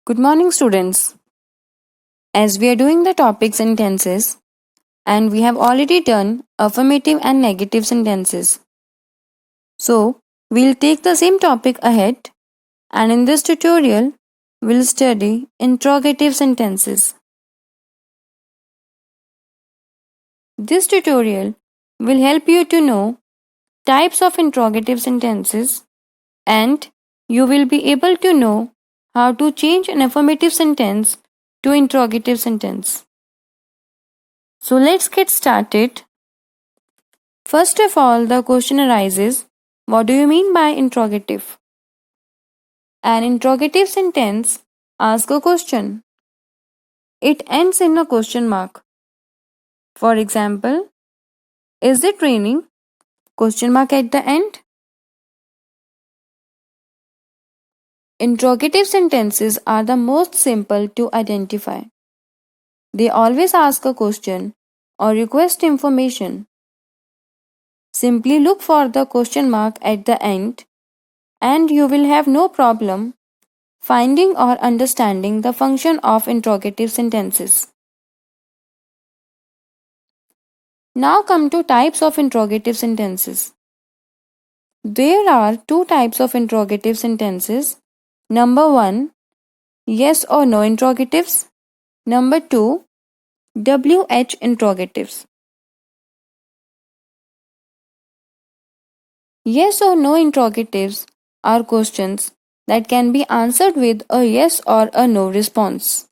Good morning, students. As we are doing the topic sentences, and we have already done affirmative and negative sentences. So, we'll take the same topic ahead, and in this tutorial, we'll study interrogative sentences. This tutorial will help you to know types of interrogative sentences, and you will be able to know how to change an affirmative sentence to interrogative sentence. So let's get started. First of all, the question arises, what do you mean by interrogative? An interrogative sentence asks a question. It ends in a question mark. For example, is it raining? Question mark at the end. Interrogative sentences are the most simple to identify. They always ask a question or request information. Simply look for the question mark at the end and you will have no problem finding or understanding the function of interrogative sentences. Now come to types of interrogative sentences. There are two types of interrogative sentences. Number 1, yes or no interrogatives. Number 2, WH interrogatives. Yes or no interrogatives are questions that can be answered with a yes or a no response.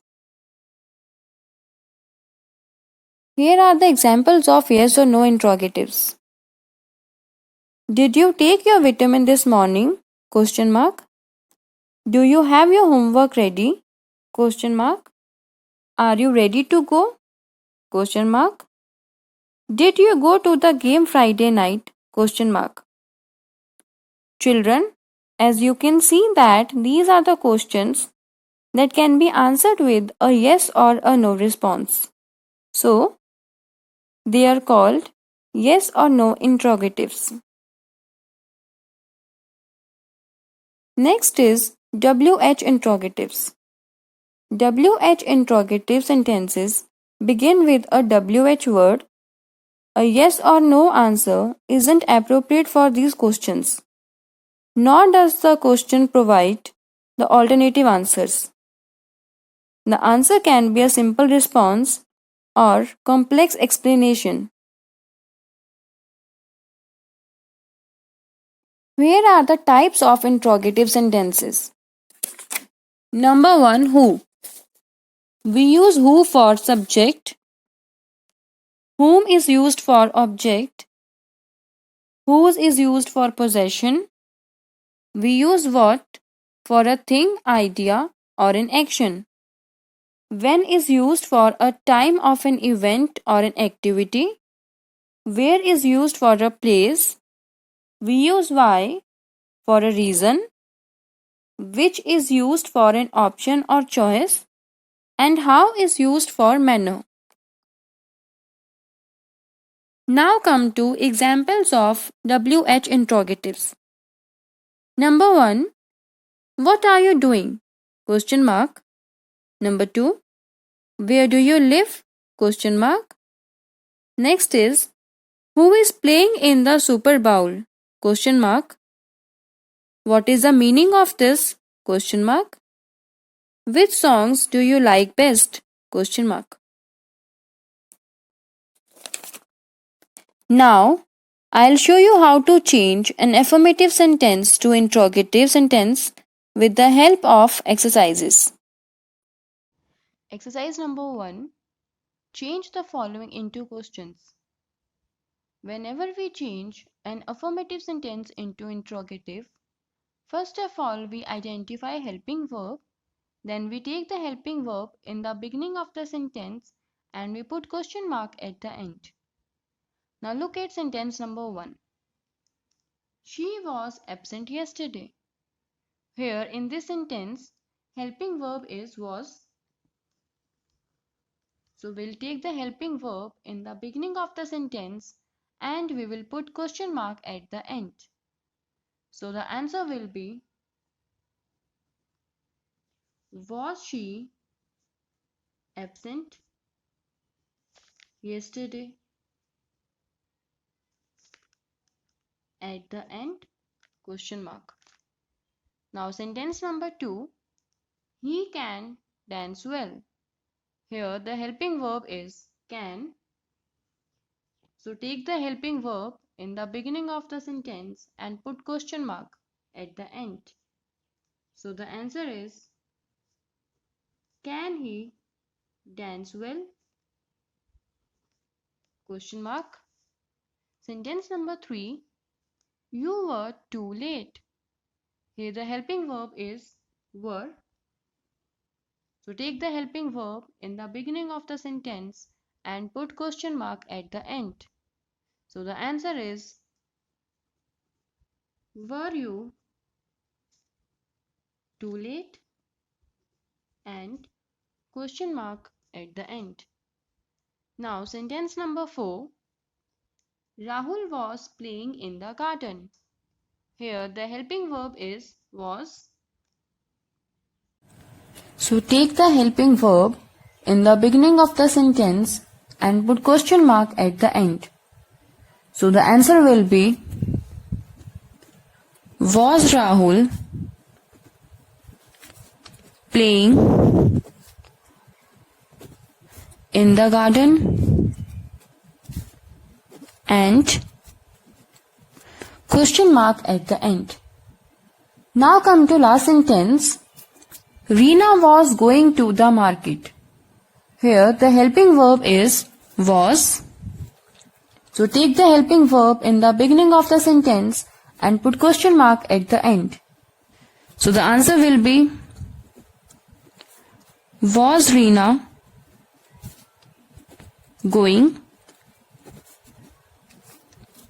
Here are the examples of yes or no interrogatives. Did you take your vitamin this morning? Question mark. Do you have your homework ready? Question mark. Are you ready to go? Question mark. Did you go to the game Friday night? Question mark. Children, as you can see that these are the questions that can be answered with a yes or a no response. So, they are called yes or no interrogatives. Next is WH interrogatives. WH interrogative sentences begin with a WH word. A yes or no answer isn't appropriate for these questions, nor does the question provide the alternative answers. The answer can be a simple response or complex explanation. Here are the types of interrogative sentences. Number 1, who. We use who for subject, whom is used for object, whose is used for possession. We use what for a thing, idea, or an action. When is used for a time of an event or an activity. Where is used for a place. We use why for a reason. Which is used for an option or choice. And how is used for manner. Now come to examples of WH interrogatives. Number 1, what are you doing? Question mark. Number 2, where do you live? Question mark. Next is, who is playing in the Super Bowl? Question mark. What is the meaning of this? Question mark. Which songs do you like best? Question mark. Now, I'll show you how to change an affirmative sentence to interrogative sentence with the help of exercises. Exercise number 1. Change the following into questions. Whenever we change an affirmative sentence into interrogative, first of all we identify helping verb, then we take the helping verb in the beginning of the sentence and we put question mark at the end. Now look at sentence number 1. She was absent yesterday. Here in this sentence, helping verb is was. So we'll take the helping verb in the beginning of the sentence and we will put question mark at the end. So the answer will be Was she absent yesterday? At the end? Question mark. Now sentence number 2. He can dance well. Here the helping verb is can. So take the helping verb in the beginning of the sentence and put question mark at the end. So the answer is, can he dance well? Question mark. Sentence number 3. You were too late. Here the helping verb is were. So take the helping verb in the beginning of the sentence and put question mark at the end. So the answer is, were you too late? And question mark at the end. Now sentence number 4. Rahul was playing in the garden. Here the helping verb is was. So take the helping verb in the beginning of the sentence and put question mark at the end. So the answer will be, was Rahul playing in the garden? And question mark at the end. Now come to last sentence. Reena was going to the market. Here the helping verb is was. So take the helping verb in the beginning of the sentence and put question mark at the end. So the answer will be, was Reena going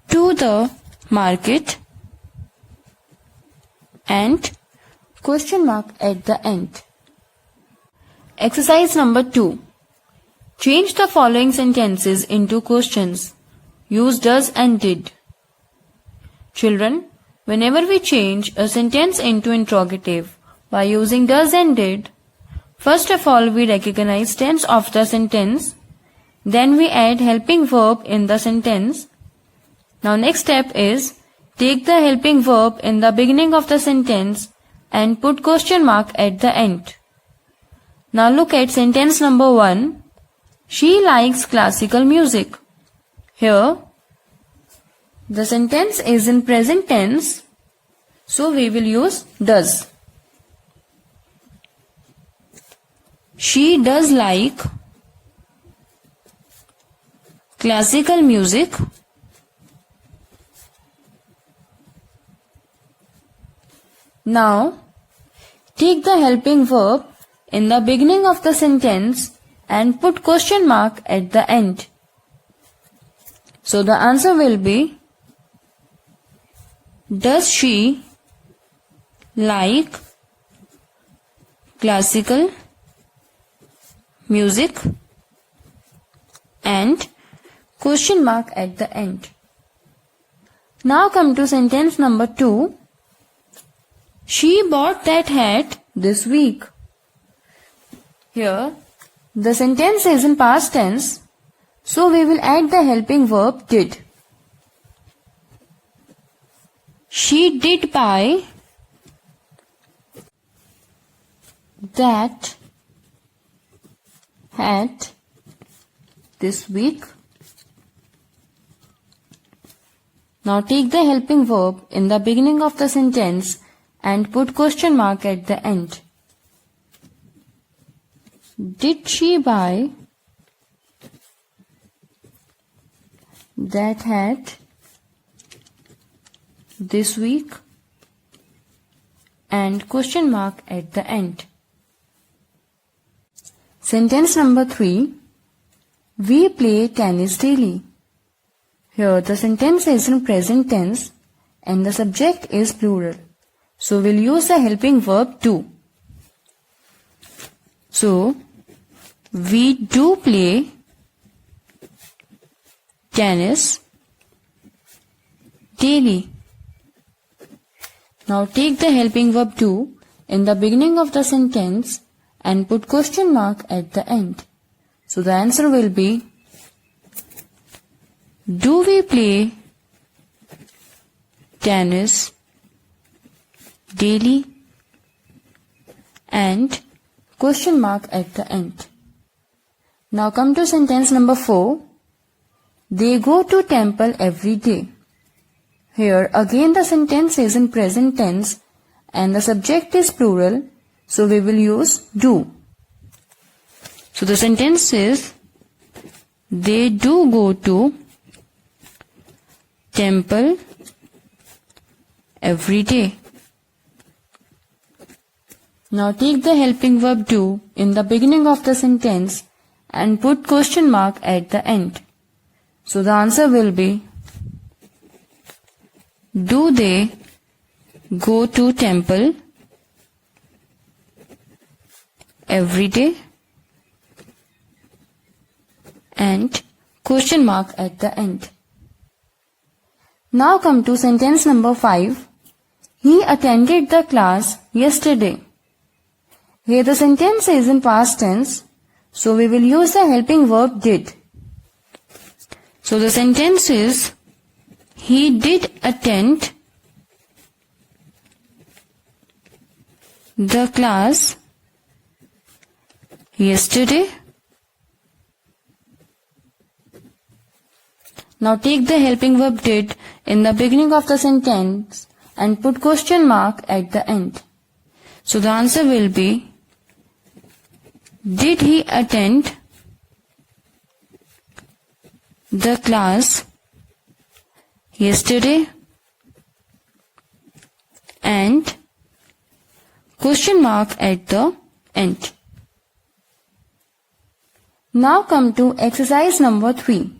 to the market? And question mark at the end. Exercise number 2. Change the following sentences into questions. Use does and did. Children, whenever we change a sentence into interrogative by using does and did, first of all we recognize tense of the sentence, then we add helping verb in the sentence. Now next step is, take the helping verb in the beginning of the sentence and put question mark at the end. Now look at sentence number 1. She likes classical music. Here, the sentence is in present tense, so we will use does. She does like classical music. Now, take the helping verb in the beginning of the sentence and put question mark at the end. So the answer will be, does she like classical music? And question mark at the end. Now come to sentence number 2. She bought that hat this week. Here, the sentence is in past tense, so we will add the helping verb did. She did buy that hat this week. Now take the helping verb in the beginning of the sentence and put question mark at the end. Did she buy that hat this week? And question mark at the end. Sentence number 3. We play tennis daily. Here the sentence is in present tense and the subject is plural. So we'll use the helping verb to. So, we do play tennis daily. Now take the helping verb do in the beginning of the sentence and put question mark at the end. So the answer will be, do we play tennis daily? And question mark at the end. Now come to sentence number 4. They go to temple every day. Here again the sentence is in present tense and the subject is plural, so we will use do. So the sentence is, they do go to temple every day. Now take the helping verb do in the beginning of the sentence and put question mark at the end. So the answer will be, do they go to temple every day? And question mark at the end. Now come to sentence number 5. He attended the class yesterday. Here the sentence is in past tense, so we will use the helping verb did. So the sentence is, he did attend the class yesterday. Now take the helping verb did in the beginning of the sentence and put question mark at the end. So the answer will be, did he attend the class yesterday? And question mark at the end. Now come to exercise number 3.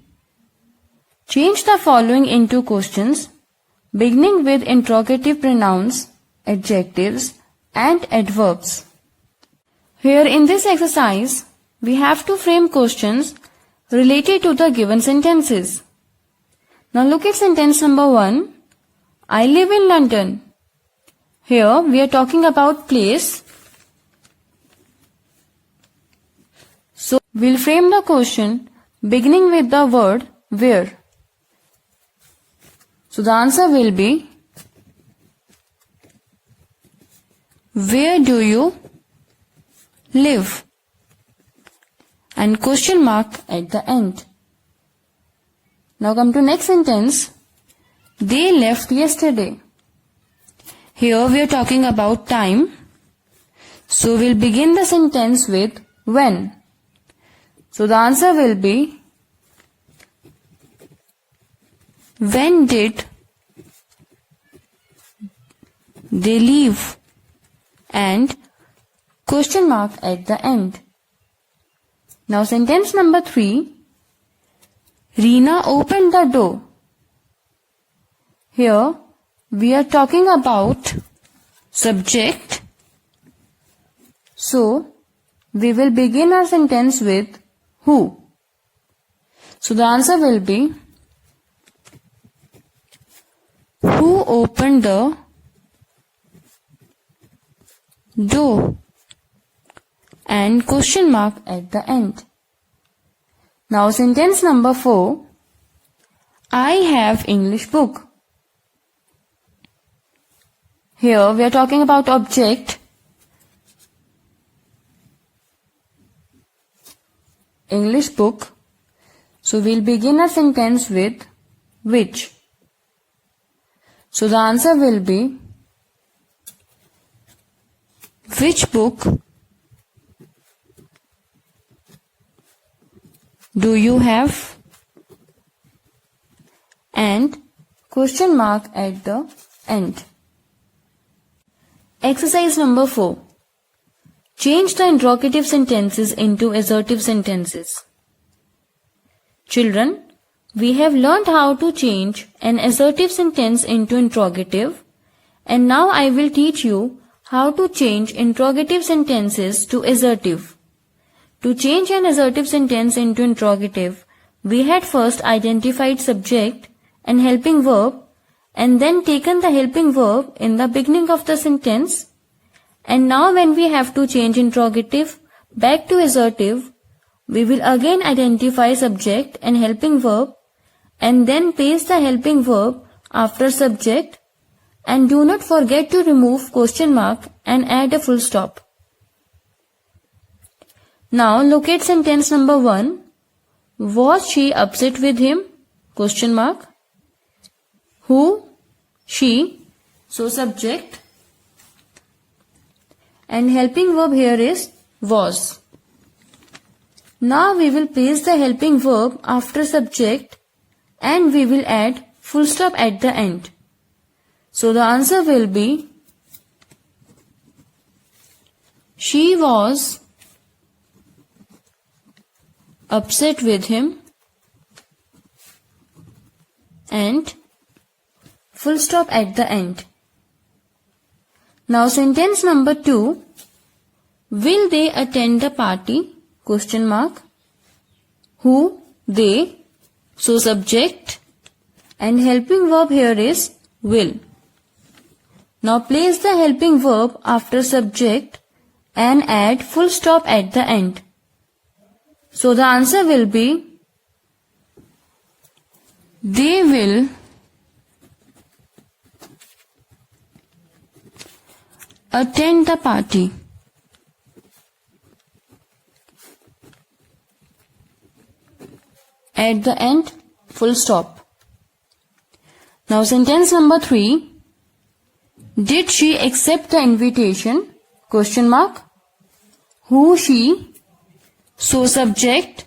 Change the following into questions beginning with interrogative pronouns, adjectives and adverbs. Here in this exercise, we have to frame questions related to the given sentences. Now look at sentence number 1. I live in London. Here we are talking about place. So we'll frame the question beginning with the word where. So the answer will be, where do you live? And question mark at the end. Now come to next sentence. They left yesterday. Here we are talking about time. So we'll begin the sentence with when. So the answer will be, when did they leave? And question mark at the end. Now sentence number 3. Reena opened the door. Here we are talking about subject. So we will begin our sentence with who. So the answer will be, who opened the door? And question mark at the end. Now sentence number 4. I have English book. Here we are talking about object. English book. So we'll begin our sentence with which. So the answer will be, which book do you have? And question mark at the end. Exercise number 4. Change the interrogative sentences into assertive sentences. Children, we have learned how to change an assertive sentence into interrogative, and now I will teach you how to change interrogative sentences to assertive. To change an assertive sentence into interrogative, we had first identified subject and helping verb and then taken the helping verb in the beginning of the sentence And now when we have to change interrogative back to assertive, we will again identify subject and helping verb and then paste the helping verb after subject, and do not forget to remove question mark and add a full stop. Now locate sentence number 1. Was she upset with him? Question mark. Who? She. So subject. And helping verb here is was. Now we will paste the helping verb after subject and we will add full stop at the end. So the answer will be she was upset with him and full stop at the end. Now sentence number 2. Will they attend the party? Question mark. Who? They. So subject and helping verb here is will. Now place the helping verb after subject and add full stop at the end. So the answer will be they will attend the party. At the end, full stop. Now sentence number 3. Did she accept the invitation? Question mark. Who? She. So subject.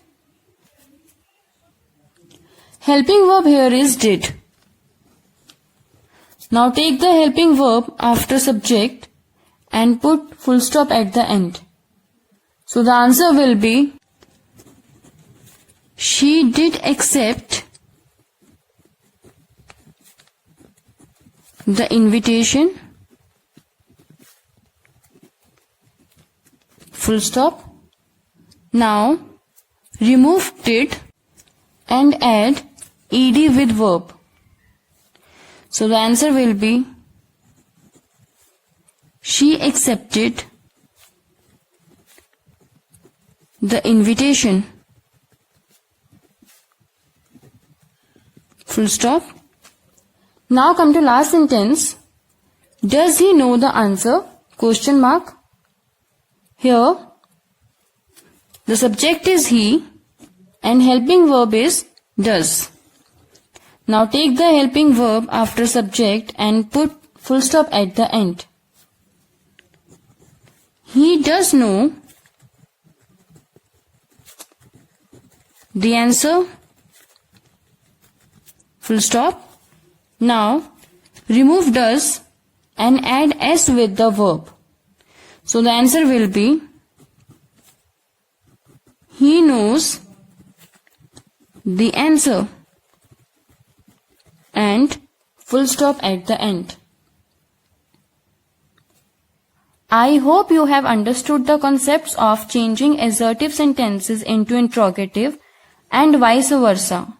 Helping verb here is did. Now take the helping verb after subject and put full stop at the end. So the answer will be she did accept the invitation. Full stop. Now remove did and add ed with verb. So the answer will be she accepted the invitation. Full stop. Now come to last sentence. Does he know the answer? Question mark. Here the subject is he and helping verb is does. Now take the helping verb after subject and put full stop at the end. He does know the answer. Full stop. Now remove does and add s with the verb. So the answer will be he knows the answer and full stop at the end. I hope you have understood the concepts of changing assertive sentences into interrogative and vice versa.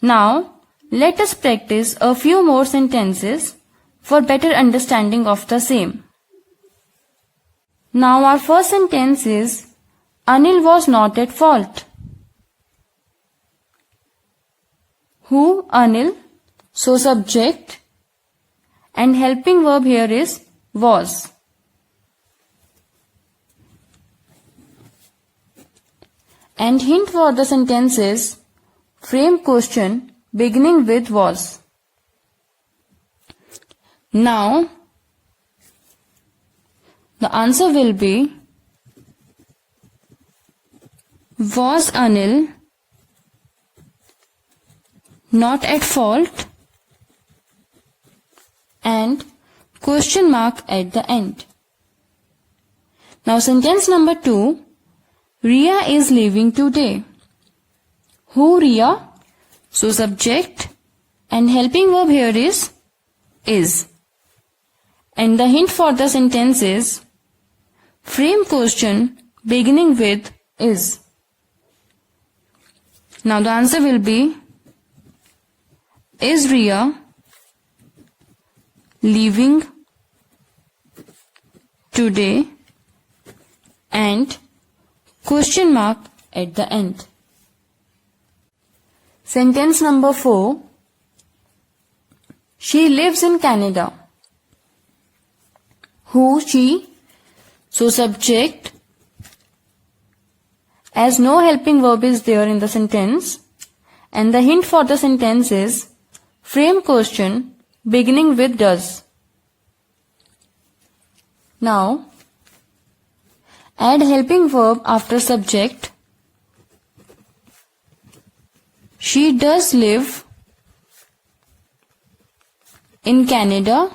Now, let us practice a few more sentences for better understanding of the same. Now our first sentence is Anil was not at fault. Who? Anil. So subject and helping verb here is was. And hint for the sentence is frame question beginning with was. Now the answer will be was Anil not at fault and question mark at the end. Now sentence number 2. Ria is leaving today. Who? Ria. So subject and helping verb here is. And the hint for the sentence is frame question beginning with is. Now the answer will be is Ria leaving today, and question mark at the end. Sentence number 4. She lives in Canada. Who, she? So subject, as no helping verb is there in the sentence, and the hint for the sentence is frame question beginning with does. Now, add helping verb after subject. She does live in Canada.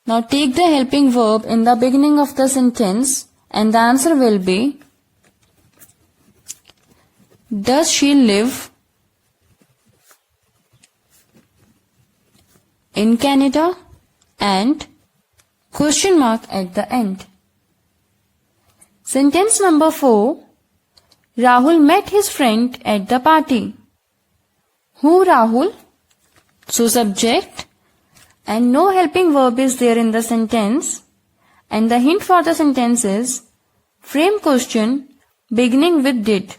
Now take the helping verb in the beginning of the sentence and the answer will be, does she live in Canada? And question mark at the end. Sentence number 4. Rahul met his friend at the party. Who, Rahul? So subject, and no helping verb is there in the sentence, and the hint for the sentence is frame question beginning with did.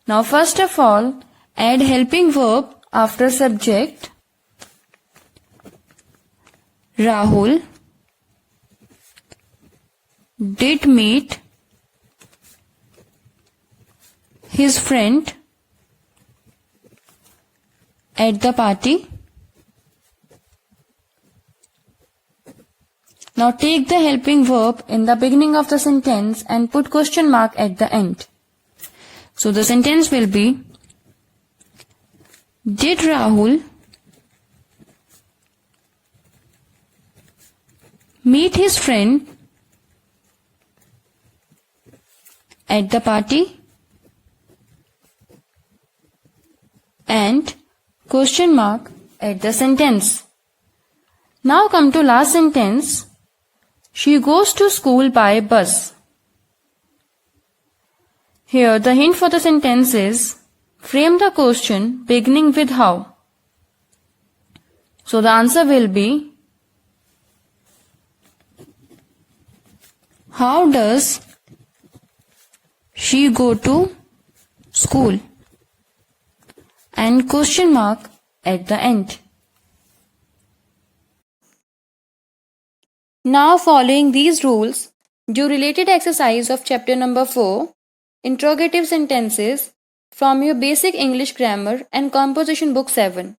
Now first of all, add helping verb after subject. Rahul did meet his friend at the party. Now take the helping verb in the beginning of the sentence and put question mark at the end. So the sentence will be, did Rahul meet his friend at the party? And question mark at the sentence. Now come to last sentence. She goes to school by bus. Here the hint for the sentence is frame the question beginning with how. So the answer will be, how does she go to school? And question mark at the end. Now following these rules, do related exercise of chapter number 4, Interrogative Sentences, from your basic English grammar and composition book 7.